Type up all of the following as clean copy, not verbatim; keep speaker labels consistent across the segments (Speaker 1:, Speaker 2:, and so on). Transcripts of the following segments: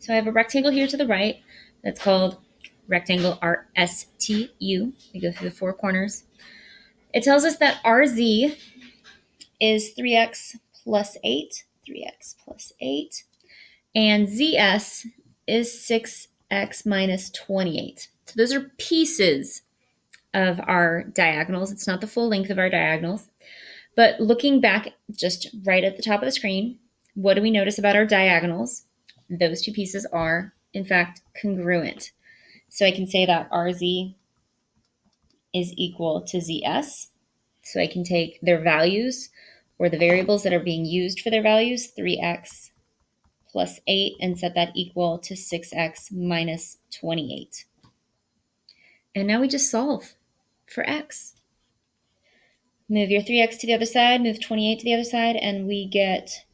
Speaker 1: So I have a rectangle here to the right that's called rectangle RSTU. We go through the four corners. It tells us that RZ is 3x plus 8, 3x plus 8, and ZS is 6x minus 28. So those are pieces of our diagonals. It's not the full length of our diagonals. But looking back just right at the top of the screen, what do we notice about our diagonals? Those two pieces are, in fact, congruent. So I can say that RZ is equal to ZS. So I can take their values or the variables that are being used for their values, 3x plus 8, and set that equal to 6x minus 28. And now we just solve for x. Move your 3x to the other side, move 28 to the other side, and we get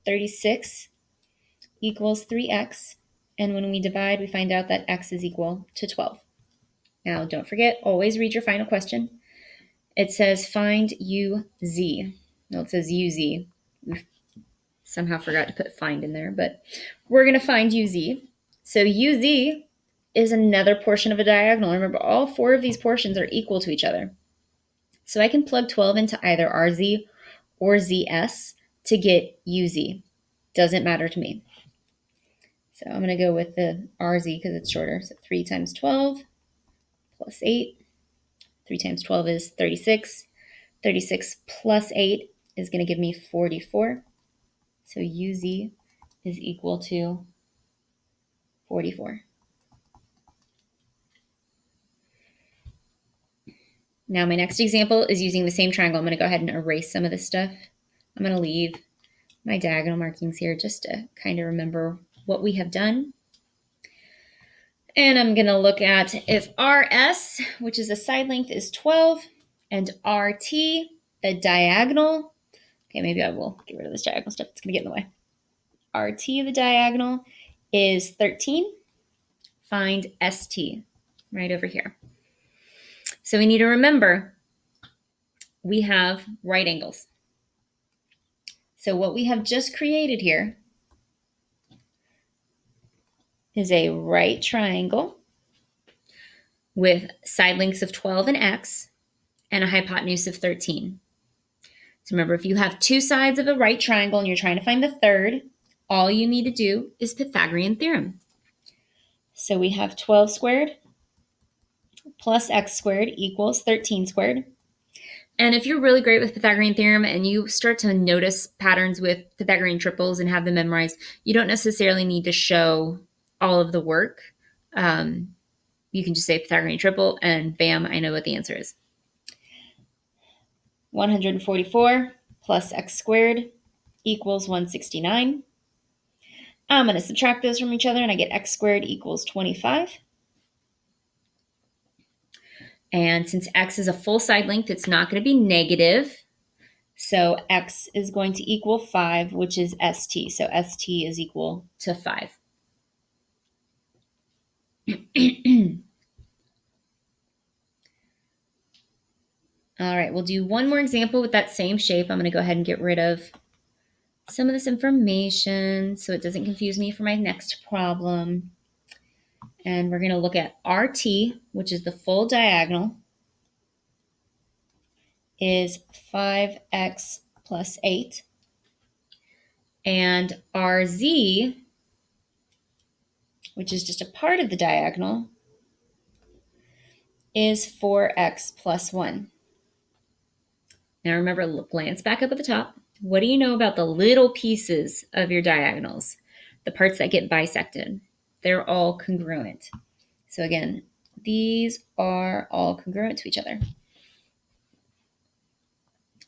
Speaker 1: 36 equals 3x. And when we divide, we find out that x is equal to 12. Now, don't forget, always read your final question. It says find UZ. No, it says UZ. We somehow forgot to put find in there, but we're going to find UZ. So UZ is another portion of a diagonal. Remember, all four of these portions are equal to each other. So I can plug 12 into either RZ or ZS to get UZ. Doesn't matter to me. So I'm going to go with the RZ because it's shorter. So 3 times 12 plus 8. 3 times 12 is 36. 36 plus 8 is going to give me 44. So UZ is equal to 44. Now my next example is using the same triangle. I'm going to go ahead and erase some of this stuff. I'm going to leave my diagonal markings here just to kind of remember what we have done. And I'm going to look at if RS, which is the side length, is 12, and RT, the diagonal, okay, maybe I will get rid of this diagonal stuff. It's going to get in the way. RT, the diagonal, is 13. Find ST right over here. So we need to remember we have right angles. So what we have just created here is a right triangle with side lengths of 12 and x and a hypotenuse of 13. So remember, if you have two sides of a right triangle and you're trying to find the third, all you need to do is Pythagorean theorem. So we have 12 squared plus x squared equals 13 squared. And if you're really great with Pythagorean theorem and you start to notice patterns with Pythagorean triples and have them memorized, you don't necessarily need to show all of the work. You can just say Pythagorean triple and bam, I know what the answer is. 144 plus x squared equals 169. I'm going to subtract those from each other and I get x squared equals 25. And since x is a full side length, it's not going to be negative. So x is going to equal 5, which is st. So st is equal to 5. All right, we'll do one more example with that same shape. I'm going to go ahead and get rid of some of this information so it doesn't confuse me for my next problem. And we're going to look at RT, which is the full diagonal, is 5x plus 8. And RZ, which is just a part of the diagonal, is 4x plus 1. Now remember, glance back up at the top. What do you know about the little pieces of your diagonals? The parts that get bisected. They're all congruent. So again, these are all congruent to each other.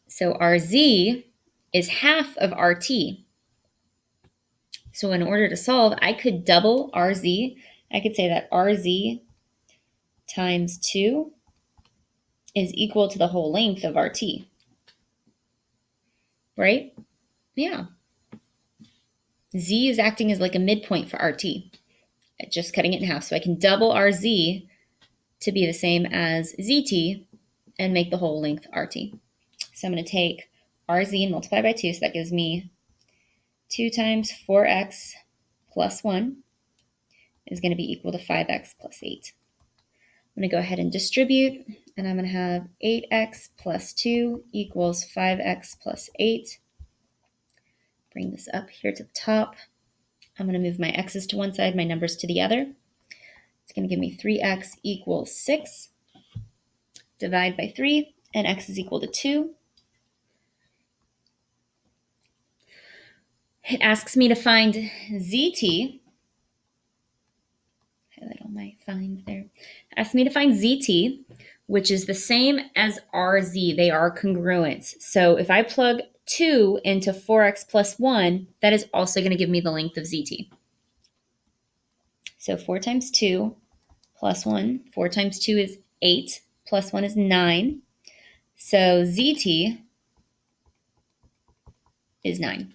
Speaker 1: So RZ is half of RT. So in order to solve, I could double RZ. I could say that RZ times 2 is equal to the whole length of RT. Right? Yeah. Z is acting as like a midpoint for RT, just cutting it in half. So I can double RZ to be the same as ZT and make the whole length RT. So I'm going to take RZ and multiply by 2. So that gives me 2 times 4x plus 1 is going to be equal to 5x plus 8. I'm going to go ahead and distribute, and I'm going to have 8x plus 2 equals 5x plus 8. Bring this up here to the top. I'm going to move my x's to one side, my numbers to the other. It's going to give me 3x equals 6. Divide by 3, and x is equal to 2. It asks me to find zt. Highlight all my finds there. It asks me to find zt, which is the same as rz. They are congruent. So if I plug 2 into 4x plus 1, that is also going to give me the length of zt. So 4 times 2 plus 1. 4 times 2 is 8, plus 1 is 9. So zt is 9.